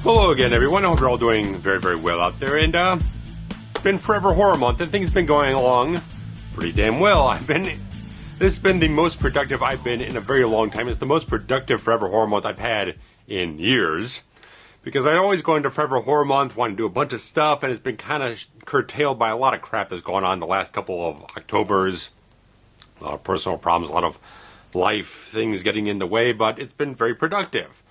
Hello again, everyone. I hope you're all doing very, very well out there. And it's been Forever Horror Month, and things have been going along pretty damn well. This has been the most productive I've been in a very long time. It's the most productive Forever Horror Month I've had in years. Because I always go into Forever Horror Month, want to do a bunch of stuff, and it's been kind of curtailed by a lot of crap that's gone on the last couple of Octobers. A lot of personal problems, a lot of life things getting in the way, but it's been very productive.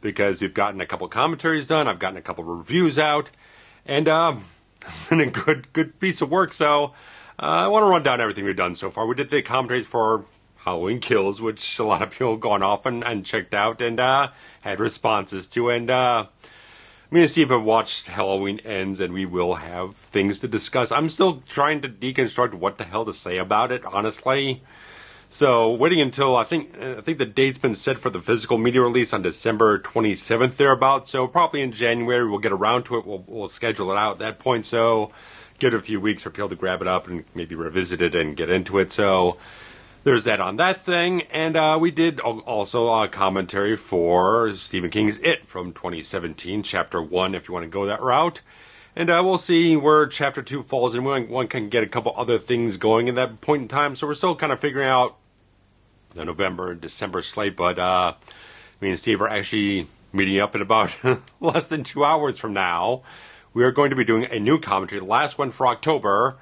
Because we've gotten a couple commentaries done, I've gotten a couple reviews out, and it's been a good piece of work, so I want to run down everything we've done so far. We did the commentaries for Halloween Kills, which a lot of people have gone off and checked out and had responses to, and I'm going to see if I've watched Halloween Ends, and we will have things to discuss. I'm still trying to deconstruct what the hell to say about it, honestly. So, waiting until, I think the date's been set for the physical media release on December 27th, thereabouts. So, probably in January, we'll get around to it. We'll schedule it out at that point. So, give it a few weeks for people to grab it up and maybe revisit it and get into it. So, there's that on that thing. And we did also a commentary for Stephen King's It from 2017, Chapter 1, if you want to go that route. And we'll see where Chapter 2 falls, and one can get a couple other things going in that point in time. So we're still kind of figuring out the November and December slate, but me and Steve are actually meeting up in about less than 2 hours from now. We are going to be doing a new commentary, the last one for October,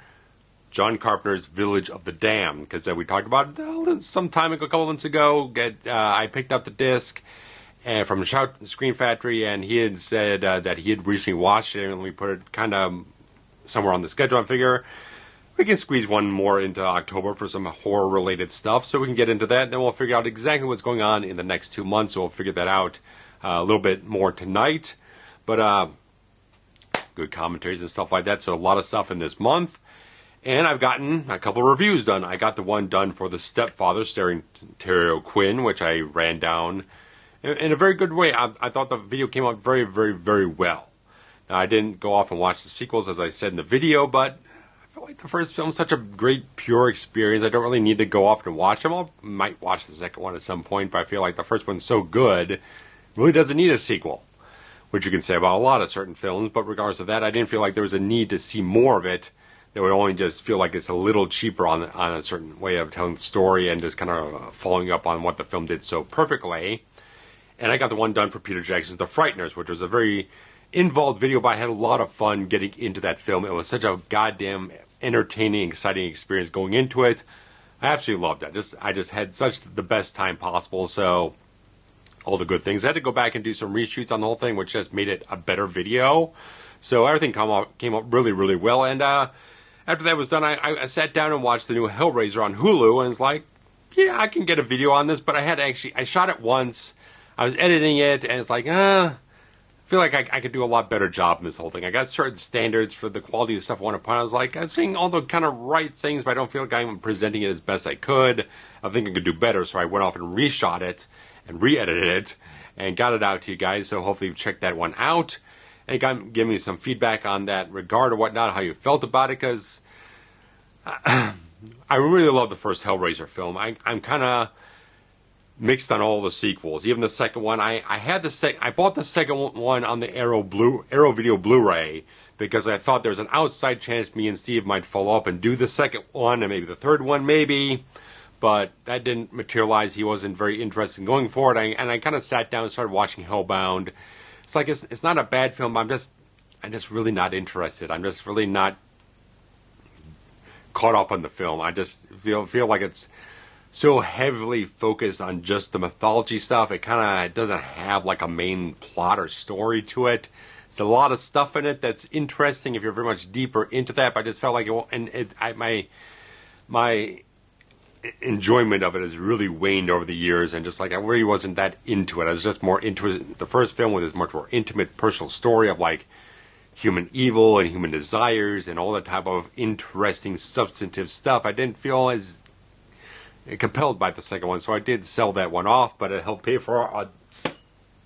John Carpenter's Village of the Damned, because we talked about it some time ago, a couple months ago. I picked up the disc from Scream Factory, and he had said that he had recently watched it, and we put it kind of somewhere on the schedule. I figure we can squeeze one more into October for some horror-related stuff, so we can get into that, and then we'll figure out exactly what's going on in the next 2 months, so we'll figure that out a little bit more tonight. But good commentaries and stuff like that, so a lot of stuff in this month. And I've gotten a couple reviews done. I got the one done for The Stepfather, starring Terry O'Quinn, which I ran down in a very good way. I thought the video came out very, very, very well. Now, I didn't go off and watch the sequels, as I said in the video, but I feel like the first film is such a great, pure experience. I don't really need to go off and watch them. I might watch the second one at some point, but I feel like the first one's so good, it really doesn't need a sequel, which you can say about a lot of certain films. But regardless of that, I didn't feel like there was a need to see more of it. That would only just feel like it's a little cheaper on a certain way of telling the story and just kind of following up on what the film did so perfectly. And I got the one done for Peter Jackson's The Frighteners, which was a very involved video, but I had a lot of fun getting into that film. It was such a goddamn entertaining, exciting experience going into it. I absolutely loved it. I just had such the best time possible, so all the good things. I had to go back and do some reshoots on the whole thing, which just made it a better video. So everything came out really, really well. And after that was done, I sat down and watched the new Hellraiser on Hulu, and was like, yeah, I can get a video on this, but I shot it once. I was editing it, and it's like, I feel like I could do a lot better job in this whole thing. I got certain standards for the quality of stuff I want to put on. I was like, I'm saying all the kind of right things, but I don't feel like I'm presenting it as best I could. I think I could do better, so I went off and reshot it, and re-edited it, and got it out to you guys, so hopefully you check that one out. And give me some feedback on that regard or whatnot, how you felt about it, because I really love the first Hellraiser film. I'm kind of mixed on all the sequels. Even the second one, I bought the second one on the Arrow Video Blu-ray because I thought there was an outside chance me and Steve might follow up and do the second one and maybe the third one, maybe. But that didn't materialize. He wasn't very interested in going for it. And I kind of sat down and started watching Hellbound. It's like it's not a bad film. I'm just really not interested. I'm just really not caught up on the film. I just feel like it's so heavily focused on just the mythology stuff. It kind of doesn't have like a main plot or story to it. It's a lot of stuff in it that's interesting if you're very much deeper into that. But I just felt like my enjoyment of it has really waned over the years, and just like I really wasn't that into it. I was just more into it. The first film with this much more intimate personal story of like human evil and human desires and all that type of interesting substantive stuff. I didn't feel as compelled by the second one, so I did sell that one off, but it helped pay for a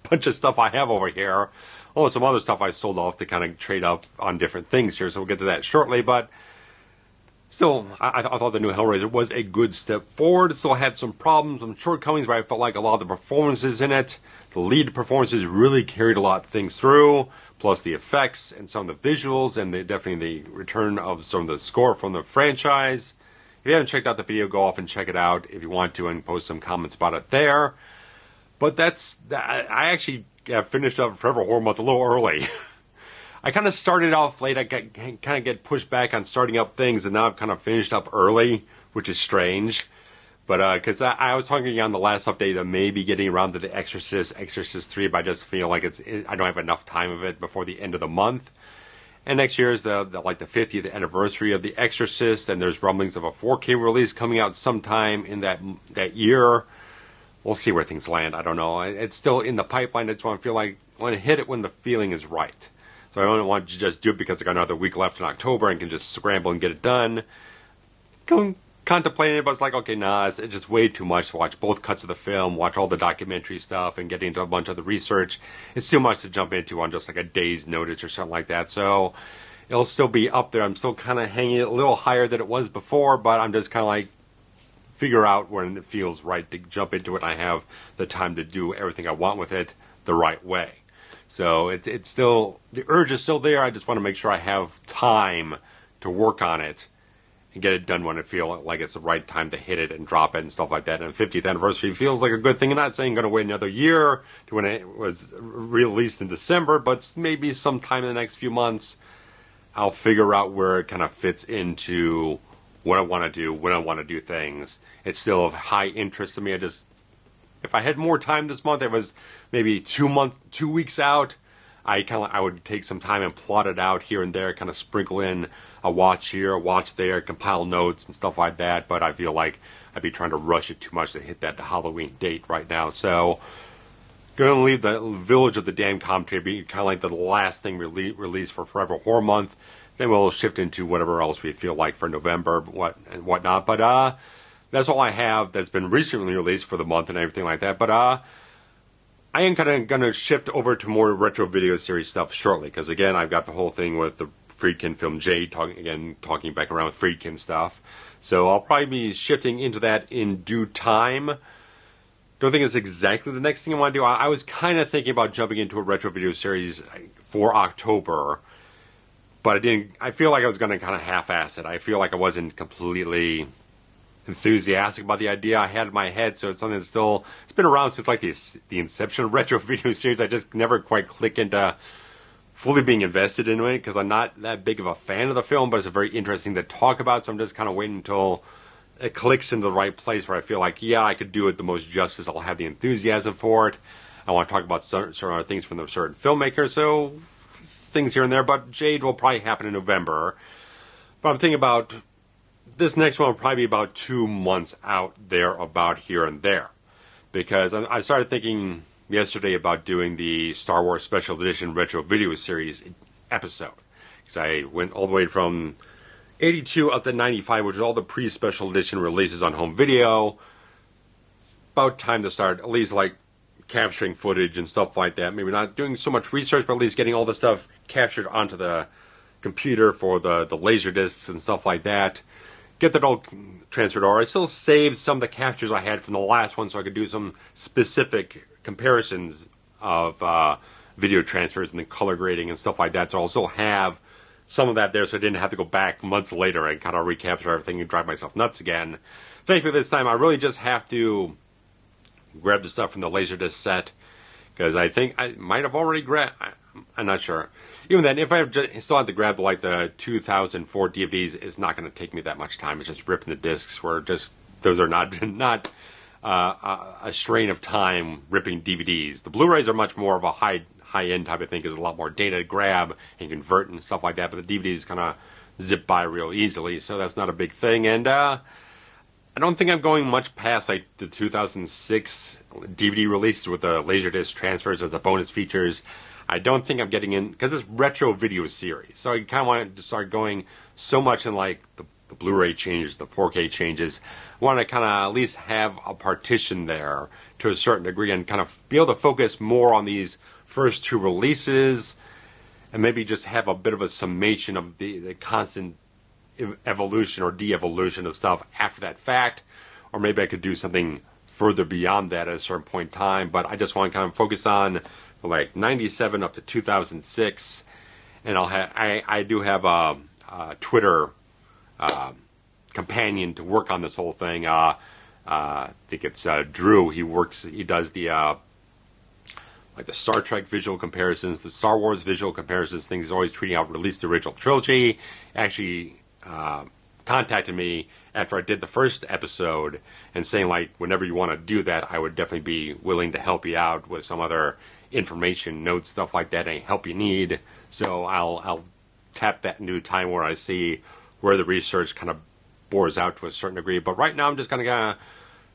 bunch of stuff I have over here. Oh, some other stuff I sold off to kind of trade up on different things here, so we'll get to that shortly. But still, I thought the new Hellraiser was a good step forward. It still had some problems, some shortcomings, but I felt like a lot of the performances in it, The lead performances really carried a lot of things through, plus the effects and some of the visuals, and definitely the return of some of the score from the franchise. If you haven't checked out the video, go off and check it out if you want to, and post some comments about it there. But I actually finished up Forever Horror Month a little early. I kind of started off late. I kind of get pushed back on starting up things, and now I've kind of finished up early, which is strange. But because I was talking on the last update of maybe getting around to The Exorcist, Exorcist 3, but I just feel like I don't have enough time of it before the end of the month. And next year is the 50th anniversary of The Exorcist, and there's rumblings of a 4K release coming out sometime in that year. We'll see where things land. I don't know. It's still in the pipeline. I just want to feel like I want to hit it when the feeling is right. So I don't want to just do it because I got another week left in October and can just scramble and get it done. Contemplating it, but it's like, okay, nah, it's just way too much to watch both cuts of the film, watch all the documentary stuff, and get into a bunch of the research. It's too much to jump into on just like a day's notice or something like that. So it'll still be up there. I'm still kind of hanging it a little higher than it was before, but I'm just kind of like figure out when it feels right to jump into it. And I have the time to do everything I want with it the right way. So it's still, the urge is still there. I just want to make sure I have time to work on it and get it done when I feel like it's the right time to hit it and drop it and stuff like that. And the 50th anniversary feels like a good thing. I'm not saying I'm going to wait another year to when it was released in December, but maybe sometime in the next few months, I'll figure out where it kind of fits into what I want to do, when I want to do things. It's still of high interest to me. If I had more time this month, it was maybe 2 weeks out, I would take some time and plot it out here and there, kind of sprinkle in a watch here, a watch there, compile notes and stuff like that. But I feel like I'd be trying to rush it too much to hit that Halloween date right now. So going to leave the Village of the Damned commentary be kind of like the last thing released for Forever Horror Month. Then we'll shift into whatever else we feel like for November and whatnot. But that's all I have that's been recently released for the month and everything like that. But I am kind of going to shift over to more retro video series stuff shortly. Because, again, I've got the whole thing with the Friedkin film Jade, talking back around with Friedkin stuff. So I'll probably be shifting into that in due time. Don't think it's exactly the next thing I want to do. I was kind of thinking about jumping into a retro video series for October. But I feel like I was going to kind of half-ass it. I feel like I wasn't completely enthusiastic about the idea I had in my head, so it's something that's it's been around since like the inception of retro video series. I just never quite click into fully being invested in it because I'm not that big of a fan of the film, but it's a very interesting to talk about, so I'm just kind of waiting until it clicks into the right place where I feel like, yeah, I could do it the most justice. I'll have the enthusiasm for it. I want to talk about certain other things from the certain filmmaker, so things here and there, but Jade will probably happen in November. But I'm thinking about this next one will probably be about 2 months out there, about here and there. Because I started thinking yesterday about doing the Star Wars Special Edition Retro Video Series episode. Because I went all the way from 82 up to 95, which is all the pre-Special Edition releases on home video. It's about time to start at least like capturing footage and stuff like that. Maybe not doing so much research, but at least getting all the stuff captured onto the computer for the laser discs and stuff like that. Get that all transferred over. I still saved some of the captures I had from the last one so I could do some specific comparisons of video transfers and the color grading and stuff like that. So I'll still have some of that there so I didn't have to go back months later and kind of recapture everything and drive myself nuts again. Thankfully this time I really just have to grab the stuff from the Laserdisc set because I think I might have already grabbed. I'm not sure. Even then, if I still had to grab the 2004 DVDs, it's not going to take me that much time. It's just ripping the discs. Those are not a strain of time ripping DVDs. The Blu-rays are much more of a high end type of thing because there's a lot more data to grab and convert and stuff like that. But the DVDs kind of zip by real easily, so that's not a big thing. And I don't think I'm going much past like the 2006 DVD release with the Laserdisc transfers of the bonus features. I don't think I'm getting in, because it's retro video series. So I kind of want to start going so much in like the Blu-ray changes, the 4K changes. I want to kind of at least have a partition there to a certain degree and kind of be able to focus more on these first two releases and maybe just have a bit of a summation of the constant evolution or de-evolution of stuff after that fact. Or maybe I could do something further beyond that at a certain point in time, but I just want to kind of focus on like 97 up to 2006, and I do have a Twitter companion to work on this whole thing. I think it's Drew. He does the like the Star Trek visual comparisons, the Star Wars visual comparisons, things. He's always tweeting out release the original trilogy. Actually contacted me after I did the first episode and saying, like, whenever you want to do that, I would definitely be willing to help you out with some other information, notes, stuff like that, any help you need. So I'll tap that into a time where I see where the research kind of bores out to a certain degree. But right now I'm just kind of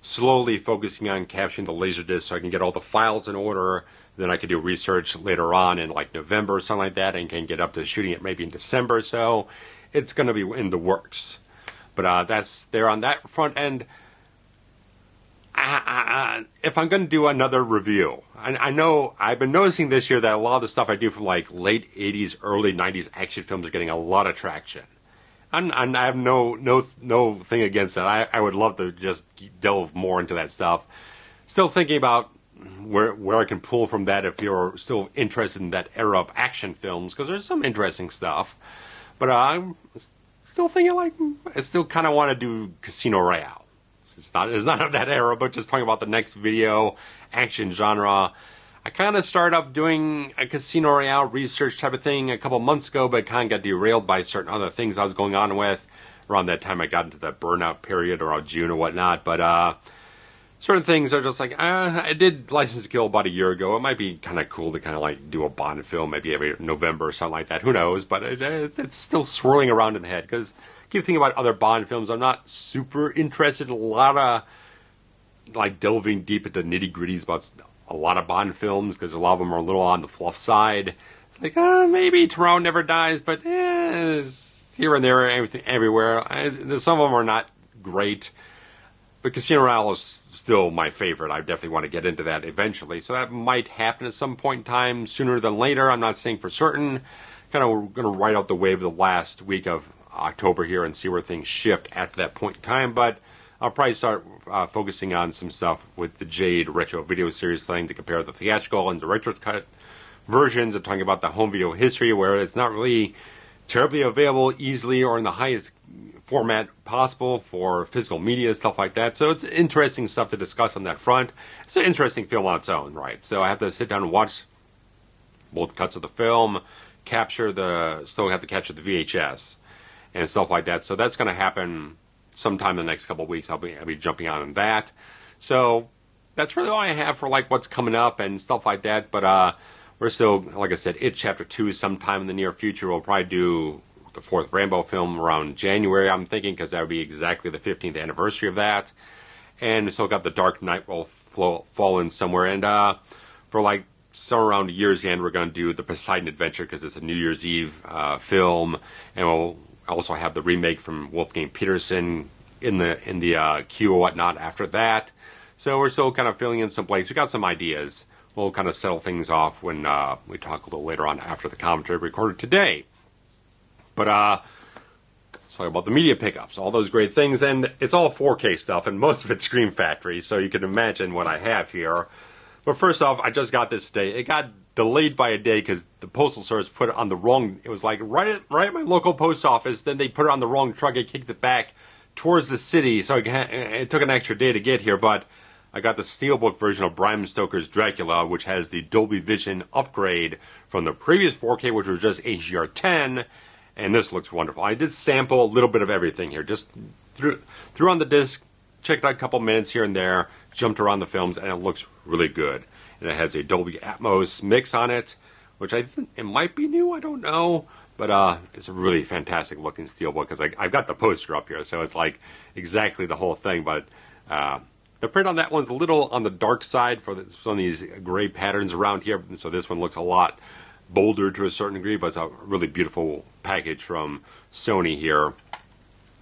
slowly focusing on capturing the Laserdisc so I can get all the files in order. Then I can do research later on in like November or something like that and can get up to shooting it maybe in December or so. It's going to be in the works. But that's there on that front end. If I'm going to do another review, I know I've been noticing this year that a lot of the stuff I do from like late 80s, early 90s action films are getting a lot of traction. And I have no thing against that. I would love to just delve more into that stuff. Still thinking about where I can pull from that if you're still interested in that era of action films, because there's some interesting stuff. But I'm still thinking I still kind of want to do Casino Royale. It's not of that era, but just talking about the next video action genre. I kind of started up doing a Casino Royale research type of thing a couple months ago, but kind of got derailed by certain other things I was going on with. Around that time I got into the burnout period around June or whatnot, but certain things are just like, I did License to Kill about a year ago. It might be kind of cool to kind of like do a Bond film maybe every November or something like that. Who knows? But it's still swirling around in the head because I keep thinking about other Bond films. I'm not super interested in a lot of like delving deep into nitty-gritties about a lot of Bond films because a lot of them are a little on the fluff side. It's like, maybe Tomorrow Never Dies, but it's here and there, everything, everywhere. Some of them are not great. But Casino Royale is still my favorite. I definitely want to get into that eventually. So that might happen at some point in time, sooner than later. I'm not saying for certain. Kind of going to ride out the wave of the last week of October here and see where things shift after that point in time. But I'll probably start focusing on some stuff with the Jade Retro Video Series thing to compare the theatrical and director's cut versions of talking about the home video history where it's not really terribly available easily or in the highest format possible for physical media, stuff like that. So it's interesting stuff to discuss on that front. It's an interesting film on its own, right? So I have to sit down and watch both cuts of the film, still have to capture the VHS and stuff like that. So that's going to happen sometime in the next couple of weeks. I'll be jumping on that. So that's really all I have for like what's coming up and stuff like that. But we're still, like I said, It Chapter 2 sometime in the near future. We'll probably do the fourth Rambo film around January, I'm thinking, because that would be exactly the 15th anniversary of that. And still got The Dark Knight will fall in somewhere. And for like somewhere around year's end, we're going to do The Poseidon Adventure because it's a New Year's Eve film. And we'll also have the remake from Wolfgang Peterson in the queue or whatnot after that. So we're still kind of filling in some blanks. We got some ideas. We'll kind of settle things off when we talk a little later on after the commentary recorded today. But let's talk about the media pickups, all those great things, and it's all 4K stuff, and most of it's Scream Factory, so you can imagine what I have here. But first off, I just got this today. It got delayed by a day because the Postal Service put it on the wrong, it was like right at my local post office, then they put it on the wrong truck and kicked it back towards the city, so it took an extra day to get here, but I got the Steelbook version of Bram Stoker's Dracula, which has the Dolby Vision upgrade from the previous 4K, which was just HDR10, and this looks wonderful. I did sample a little bit of everything here. Just threw on the disc, checked out a couple minutes here and there, jumped around the films, and it looks really good. And it has a Dolby Atmos mix on it, which I think it might be new, I don't know. But it's a really fantastic looking Steelbook, because I've got the poster up here, so it's like exactly the whole thing. But the print on that one's a little on the dark side for some of these gray patterns around here, and so this one looks a lot bolder to a certain degree, but it's a really beautiful package from Sony here.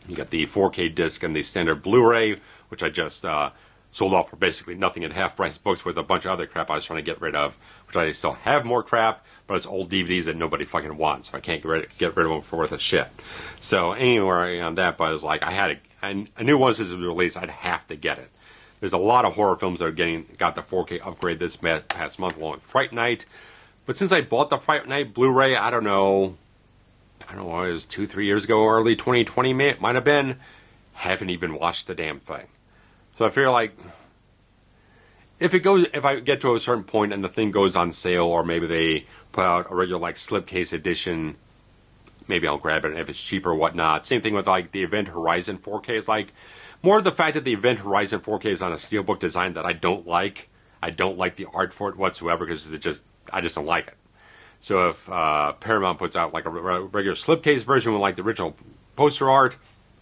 You got the 4K disc and the standard Blu-ray, which I just sold off for basically nothing at half-price books with a bunch of other crap I was trying to get rid of, which I still have more crap, but it's old DVDs that nobody fucking wants, so I can't get rid of them for worth of shit. So anyway on that, but it was like I knew once this was released, I'd have to get it. There's a lot of horror films that are got the 4K upgrade this past month, along with Fright Night. But since I bought the Fright Night Blu-ray, I don't know, it was 2-3 years ago, early 2020, it might have been, haven't even watched the damn thing. So I feel like if I get to a certain point and the thing goes on sale, or maybe they put out a regular like slipcase edition, maybe I'll grab it if it's cheaper or whatnot. Same thing with like the Event Horizon 4K. It's like more of the fact that the Event Horizon 4K is on a steelbook design that I don't like. I don't like the art for it whatsoever because I just don't like it. So if Paramount puts out like a regular slipcase version with like the original poster art,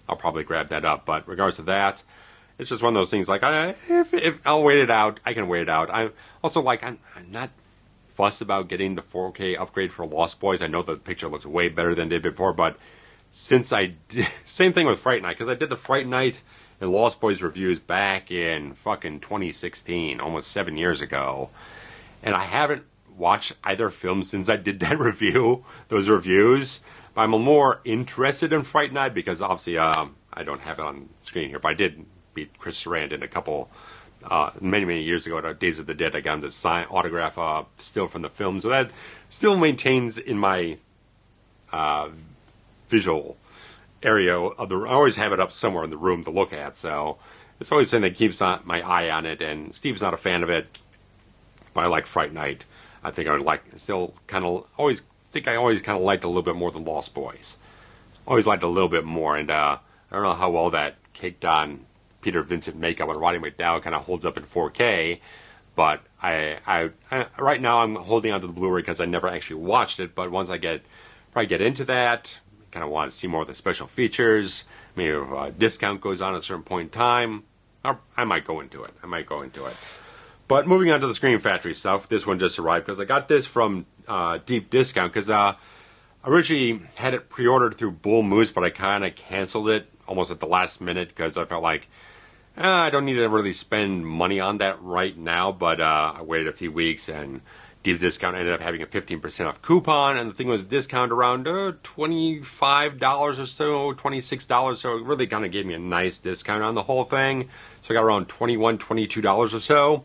I'll probably grab that up. But regards to that, it's just one of those things. Like if I'll wait it out, I can wait it out. I also I'm not fussed about getting the 4K upgrade for Lost Boys. I know the picture looks way better than it did before, but since I did, same thing with Fright Night, because I did the Fright Night and Lost Boys reviews back in fucking 2016, almost 7 years ago, and I haven't watched either film since I did that those reviews. But I'm more interested in Fright Night because obviously I don't have it on screen here, but I did meet Chris Sarandon a couple many years ago at Days of the Dead. I got him to sign autograph still from the film, so that still maintains in my visual area of the. I always have it up somewhere in the room to look at, so it's always something that keeps my eye on it. And Steve's not a fan of it, but I like Fright Night. I think I would always kind of liked it a little bit more than Lost Boys. Always liked it a little bit more, and I don't know how well that caked on Peter Vincent makeup and Roddy McDowall kind of holds up in 4K, but I right now I'm holding on to the Blu-ray because I never actually watched it. But once I probably get into that, kind of want to see more of the special features. Maybe if a discount goes on at a certain point in time, I might go into it. But moving on to the Scream Factory stuff, this one just arrived because I got this from deep discount because I originally had it pre-ordered through Bull Moose, but I kind of canceled it almost at the last minute because I felt like I don't need to really spend money on that right now. But I waited a few weeks, and deep discount ended up having a 15% off coupon, and the thing was discounted around $25 or so, $26. So it really kind of gave me a nice discount on the whole thing. So I got around $21, $22 or so.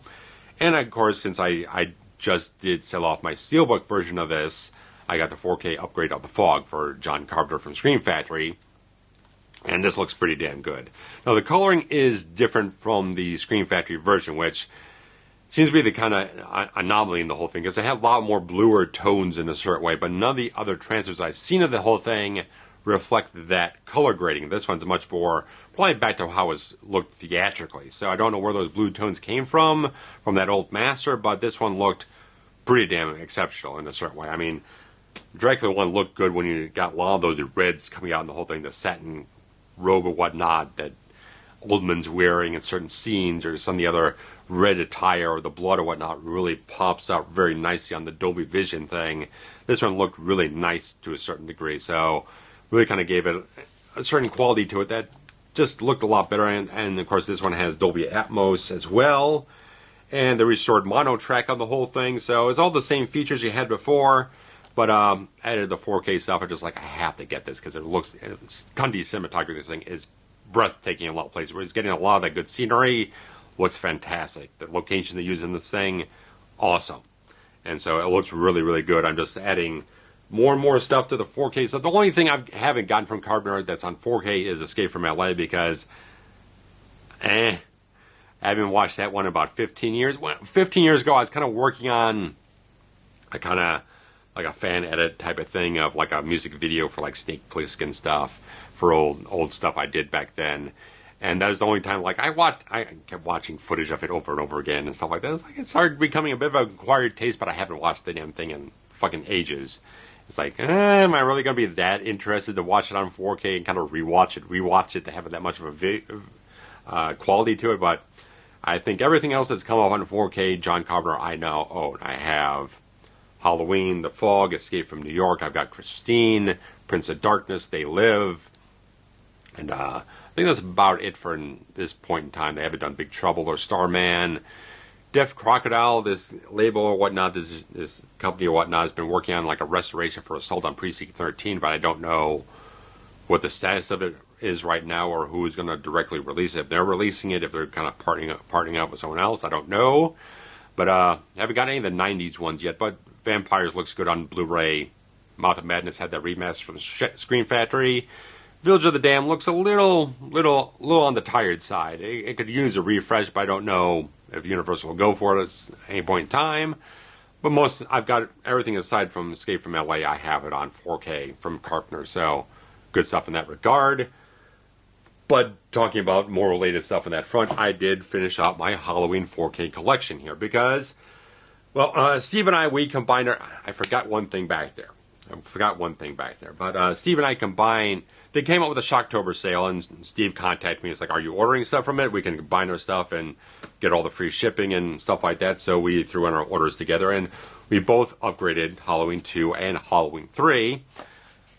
And of course, since I just did sell off my Steelbook version of this, I got the 4K upgrade of The Fog for John Carpenter from Scream Factory. And this looks pretty damn good. Now, the coloring is different from the Scream Factory version, which seems to be the kind of anomaly in the whole thing, because they have a lot more bluer tones in a certain way, but none of the other transfers I've seen of the whole thing reflect that color grading. This one's much more probably back to how it looked theatrically. So I don't know where those blue tones came from that old master, but this one looked pretty damn exceptional in a certain way. I mean, Dracula one looked good when you got a lot of those reds coming out in the whole thing, the satin robe or whatnot that Oldman's wearing in certain scenes, or some of the other red attire or the blood or whatnot really pops out very nicely on the Dolby Vision thing. This one looked really nice to a certain degree, so really kind of gave it a certain quality to it that just looked a lot better. And of course, this one has Dolby Atmos as well, and the restored mono track on the whole thing. So it's all the same features you had before, but added the 4K stuff. I just I have to get this because it looks, Kuney cinematography, this thing is breathtaking in a lot of places. We're getting a lot of that good scenery. Looks fantastic. The location they use in this thing, awesome. And so it looks really, really good. I'm just adding more and more stuff to the 4K. So the only thing I haven't gotten from Carpenter that's on 4K is Escape from LA, because I haven't watched that one in about 15 years. 15 years ago, I was kind of working on a kind of like a fan edit type of thing of like a music video for like Snake Plissken stuff for old stuff I did back then. And that was the only time, I kept watching footage of it over and over again and stuff like that. It started becoming a bit of an acquired taste, but I haven't watched the damn thing in fucking ages. It's am I really going to be that interested to watch it on 4K and kind of rewatch it to have that much of a quality to it? But I think everything else that's come up on 4K, John Carpenter, I now own. I have Halloween, The Fog, Escape from New York. I've got Christine, Prince of Darkness, They Live. And I think that's about it for this point in time. They haven't done Big Trouble or Starman. Deaf Crocodile, this label or whatnot, this company or whatnot, has been working on like a restoration for Assault on Precinct 13, but I don't know what the status of it is right now or who is going to directly release it. If they're releasing it, if they're kind of partnering up with someone else, I don't know. But I haven't got any of the 90s ones yet, but Vampires looks good on Blu-ray. Mouth of Madness had that remaster from Scream Factory. Village of the Damned looks a little on the tired side. It could use a refresh, but I don't know if Universal will go for it at any point in time. But I've got everything aside from Escape from LA, I have it on 4K from Carpenter, so good stuff in that regard. But talking about more related stuff on that front, I did finish out my Halloween 4K collection here because, well, Steve and we combined I forgot one thing back there. But Steve and I combined. They came up with a Shocktober sale, and Steve contacted me. He's like, "Are you ordering stuff from it? We can combine our stuff and get all the free shipping and stuff like that." So we threw in our orders together, and we both upgraded Halloween 2 and Halloween 3.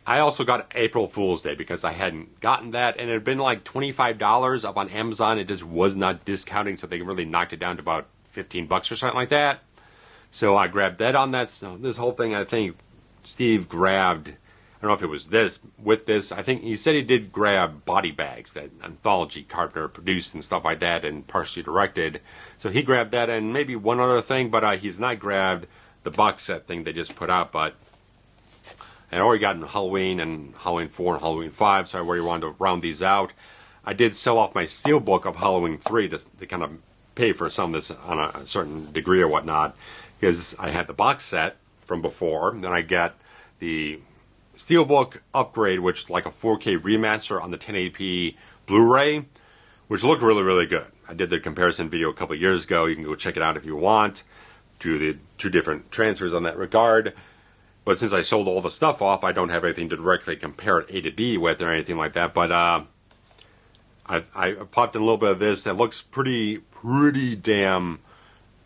I also got April Fool's Day because I hadn't gotten that, and it had been like $25 up on Amazon. It just was not discounting, so they really knocked it down to about $15 or something like that. So I grabbed that on that. So this whole thing, I think Steve grabbed, I don't know if it was this, with this, I think he said he did grab Body Bags, that anthology Carpenter produced and stuff like that and partially directed. So he grabbed that and maybe one other thing, but he's not grabbed the box set thing they just put out. But I already got Halloween and Halloween 4 and Halloween 5, so I already wanted to round these out. I did sell off my steelbook of Halloween 3 to kind of pay for some of this on a certain degree or whatnot, because I had the box set from before. Then I got the Steelbook upgrade, which is like a 4K remaster on the 1080p Blu-ray, which looked really, really good. I did the comparison video a couple of years ago. You can go check it out if you want. Do the two different transfers on that regard. But since I sold all the stuff off, I don't have anything to directly compare it A to B with or anything like that. But I popped in a little bit of this. That looks pretty damn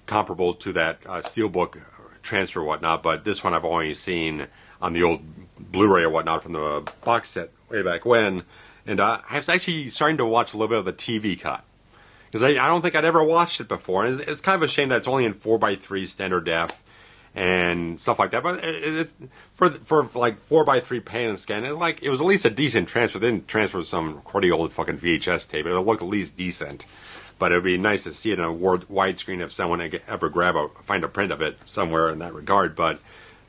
comparable to that Steelbook transfer or whatnot. But this one I've only seen on the old Blu-ray or whatnot from the box set way back when. And I was actually starting to watch a little bit of the TV cut. Because I don't think I'd ever watched it before. And it's kind of a shame that it's only in 4:3 standard def and stuff like that. But it's for like 4:3 pan and scan, it was at least a decent transfer. They didn't transfer some cruddy old fucking VHS tape. It looked at least decent. But it would be nice to see it in a widescreen if someone ever find a print of it somewhere in that regard. But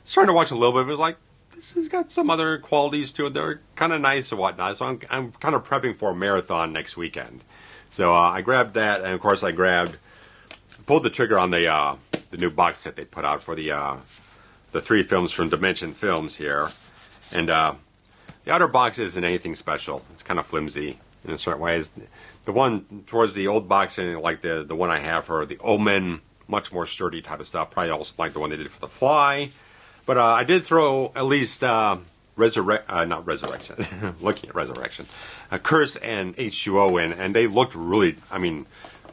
starting to watch a little bit, it was like, this has got some other qualities to it that are kind of nice and whatnot. So I'm kind of prepping for a marathon next weekend. So I grabbed that, and of course pulled the trigger on the new box set they put out for the 3 films from Dimension Films here. And the outer box isn't anything special. It's kind of flimsy in a certain ways. The one towards the old box, and like the one I have for the Omen, much more sturdy type of stuff. Probably also like the one they did for The Fly. But I did throw at least not Resurrection, looking at Resurrection, Curse and H2O in, and they looked really,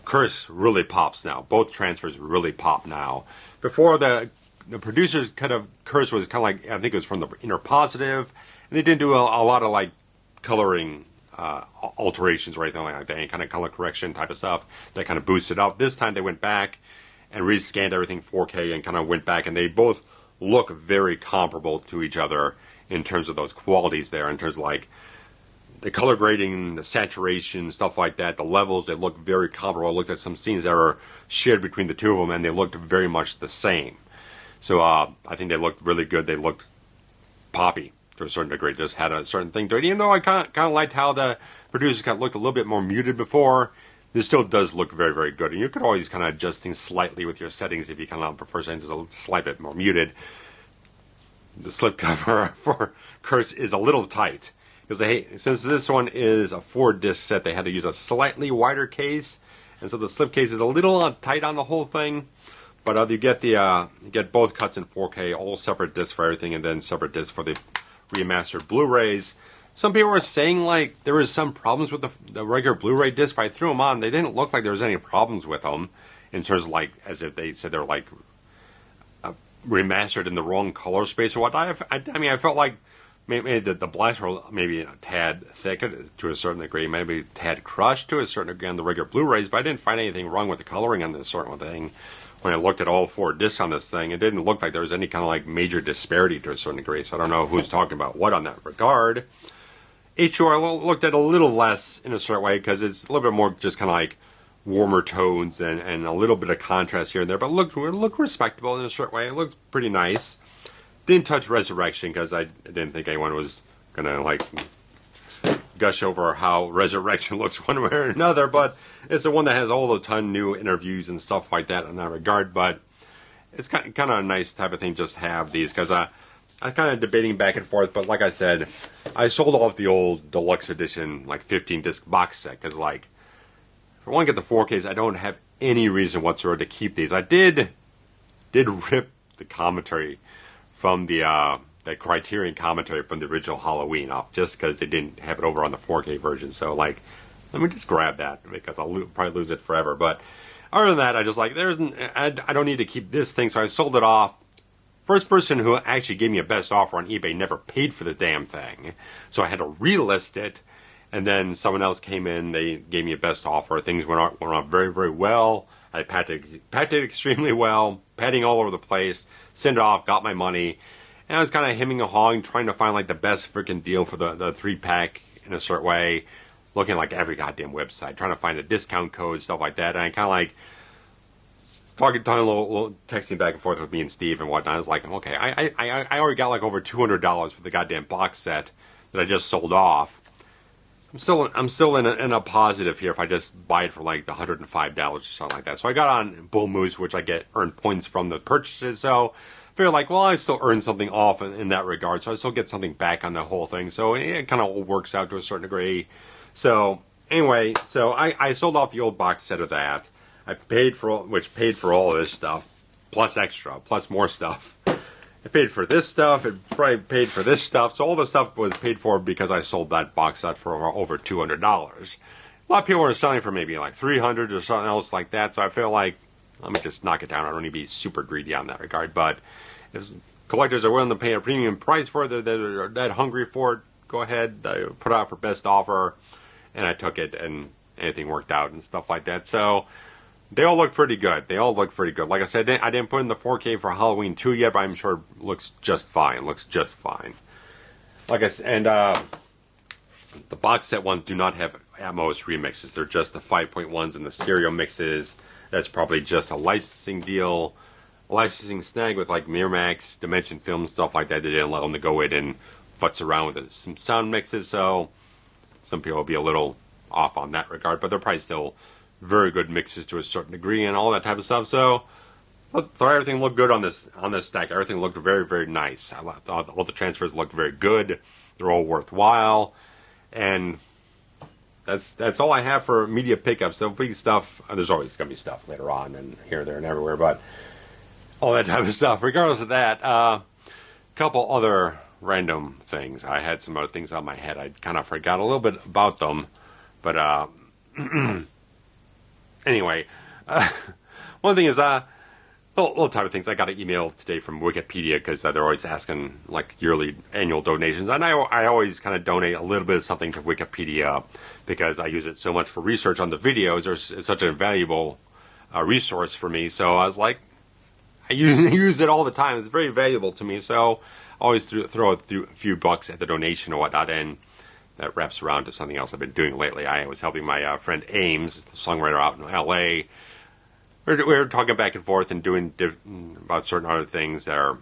Curse really pops now. Both transfers really pop now. Before the producers Curse was kind of like, I think it was from the Inner Positive, and they didn't do a lot of like coloring alterations or anything like that, any kind of color correction type of stuff that kind of boosted up. This time they went back and rescanned everything 4K and kind of went back, and they both look very comparable to each other in terms of those qualities there, in terms of like the color grading, the saturation, stuff like that, the levels, they look very comparable. I looked at some scenes that were shared between the two of them, and they looked very much the same. So I think they looked really good. They looked poppy to a certain degree. Just had a certain thing to it. Even though I kind of liked how the producers kind of looked a little bit more muted before, this still does look very, very good. And you could always kind of adjust things slightly with your settings if you kind of prefer things a slight bit more muted. The slipcover for Curse is a little tight. Because since this one is a 4-disc set, they had to use a slightly wider case. And so the slipcase is a little tight on the whole thing. But you get you get both cuts in 4K, all separate discs for everything, and then separate discs for the remastered Blu-rays. Some people were saying like there was some problems with the regular Blu-ray disc. But I threw them on. They didn't look like there was any problems with them in terms of like as if they said they were like remastered in the wrong color space or what. I felt like maybe the blacks were maybe a tad thick to a certain degree, maybe a tad crushed to a certain degree on the regular Blu-rays. But I didn't find anything wrong with the coloring on this sort of thing. When I looked at all 4 discs on this thing, it didn't look like there was any kind of like major disparity to a certain degree. So I don't know who's talking about what on that regard. H2O I looked at a little less in a certain way because it's a little bit more just kind of like warmer tones and a little bit of contrast here and there, but looked respectable in a certain way. It looked pretty nice. Didn't touch Resurrection because I didn't think anyone was gonna like gush over how Resurrection looks one way or another, but it's the one that has all the ton new interviews and stuff like that in that regard. But it's kind of a nice type of thing just to have these because I was kind of debating back and forth. But like I said, I sold off the old deluxe edition like 15 disc box set because like if I want to get the 4Ks, I don't have any reason whatsoever to keep these. I did rip the commentary from the Criterion commentary from the original Halloween off just because they didn't have it over on the 4K version. So like, let me just grab that because I'll probably lose it forever. But other than that, I just like I don't need to keep this thing, so I sold it off. First person who actually gave me a best offer on eBay never paid for the damn thing, so I had to relist it. And then someone else came in, they gave me a best offer. Things went on very, very well. I packed it extremely well, padding all over the place, sent it off, got my money. And I was kind of hemming and hawing, trying to find like the best freaking deal for the 3-pack in a certain way, looking like every goddamn website, trying to find a discount code, stuff like that. And I kind of like talking a little texting back and forth with me and Steve and whatnot. I was like, okay, I already got like over $200 for the goddamn box set that I just sold off. I'm still in a positive here if I just buy it for like the $105 or something like that. So I got on Bull Moose, which I earn points from the purchases. So I feel like, well, I still earn something off in that regard. So I still get something back on the whole thing. So it kind of works out to a certain degree. So anyway, so I sold off the old box set of that. I paid for all of this stuff, plus extra, plus more stuff. I paid for this stuff. It probably paid for this stuff. So all the stuff was paid for because I sold that box set for over $200. A lot of people were selling for maybe like $300 or something else like that. So I feel like, let me just knock it down. I don't need to be super greedy on that regard. But if collectors are willing to pay a premium price for it, they're that hungry for it, go ahead. I put it out for best offer. And I took it and anything worked out and stuff like that. So they all look pretty good. Like I said, I didn't put in the 4K for Halloween 2 yet, but I'm sure it looks just fine. Like I said, and the box set ones do not have AMES remixes. They're just the 5.1s and the stereo mixes. That's probably just a licensing deal, a licensing snag with like Miramax, Dimension Films, stuff like that. They didn't allow them to go in and futz around with some sound mixes, so some people will be a little off on that regard, but they're probably still very good mixes to a certain degree and all that type of stuff. So I thought everything looked good on this stack. Everything looked very, very nice. I thought all the transfers looked very good. They're all worthwhile, and that's all I have for media pickups. So big stuff. There's always going to be stuff later on and here, there, and everywhere, but all that type of stuff. Regardless of that, a couple other random things. I had some other things on my head. I kind of forgot a little bit about them, but anyway, one thing is, little type of things. I got an email today from Wikipedia because they're always asking like yearly annual donations, and I always kind of donate a little bit of something to Wikipedia because I use it so much for research on the videos. It's such a valuable resource for me. So I was like, I use it all the time. It's very valuable to me. So I always throw a few bucks at the donation or whatnot, and that wraps around to something else I've been doing lately. I was helping my friend AMES, the songwriter out in L.A. We were talking back and forth and doing about certain other things that are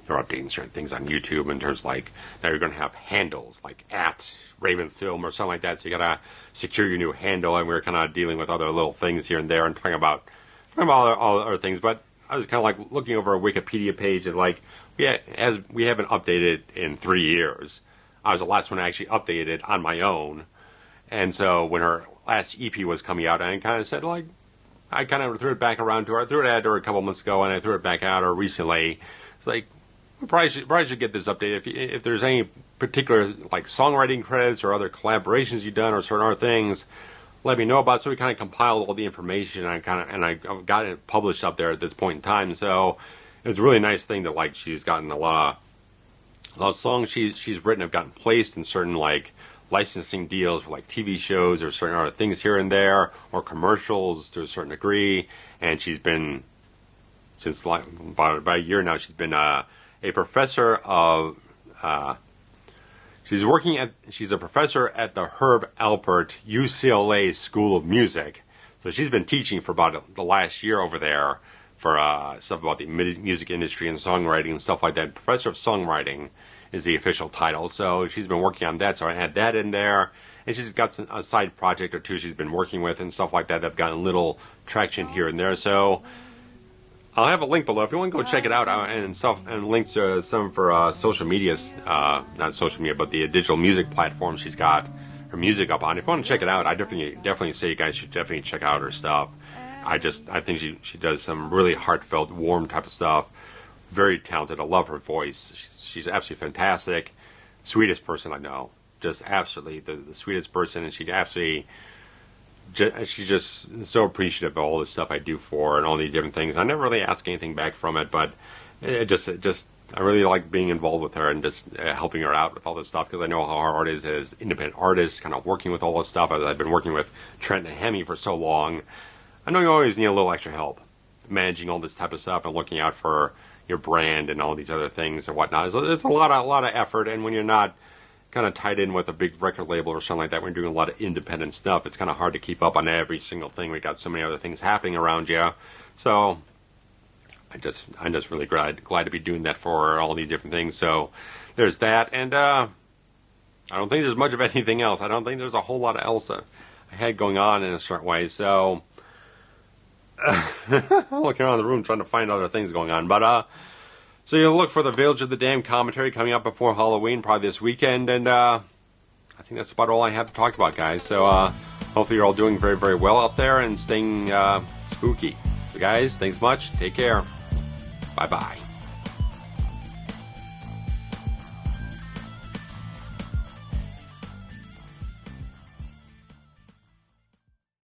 they're updating certain things on YouTube in terms of like now you're going to have handles like at RavensFilm or something like that. So you got to secure your new handle, and we were kind of dealing with other little things here and there and talking about all other things. But I was kind of like looking over a Wikipedia page and like we haven't updated in 3 years. I was the last one to actually update it on my own. And so when her last EP was coming out, I kind of said, like, I kind of threw it back around to her. I threw it at her a couple months ago, and I threw it back at her recently. It's like, we probably should get this updated. If there's any particular, like, songwriting credits or other collaborations you've done or certain other things, let me know about it. So we kind of compiled all the information, and I got it published up there at this point in time. So it was a really nice thing that, like, she's gotten a lot of songs she's written have gotten placed in certain like licensing deals for like TV shows or certain other things here and there or commercials to a certain degree. And she's been since like about a year now. She's been a professor of She's a professor at the Herb Alpert UCLA School of Music. So she's been teaching for about the last year over there for stuff about the music industry and songwriting and stuff like that. Professor of Songwriting is the official title. So she's been working on that. So I had that in there. And she's got a side project or two she's been working with and stuff like that that have gotten little traction here and there. So I'll have a link below if you want to go check it out and stuff, and links to some for social medias, not social media, but the digital music platforms she's got her music up on. If you want to check it out, I definitely say you guys should definitely check out her stuff. I think she does some really heartfelt, warm type of stuff. Very talented. I love her voice. She's absolutely fantastic. Sweetest person I know. Just absolutely the sweetest person, and she's just so appreciative of all the stuff I do for her and all these different things. I never really ask anything back from it, but it just I really like being involved with her and just helping her out with all this stuff, because I know how hard it is as independent artists, kind of working with all this stuff. As I've been working with Trent and Hemi for so long, I know you always need a little extra help managing all this type of stuff and looking out for your brand and all these other things and whatnot. It's a lot of effort, and when you're not kind of tied in with a big record label or something like that, when you're doing a lot of independent stuff, it's kind of hard to keep up on every single thing. We got so many other things happening around you. So I'm just really glad to be doing that for all these different things. So there's that, and I don't think there's much of anything else. I don't think there's a whole lot else I had going on in a certain way. So looking around the room trying to find other things going on, but so you'll look for the Village of the Damned commentary coming up before Halloween, probably this weekend, and I think that's about all I have to talk about, guys. So hopefully you're all doing very, very well out there and staying spooky. So guys, thanks much. Take care. Bye-bye.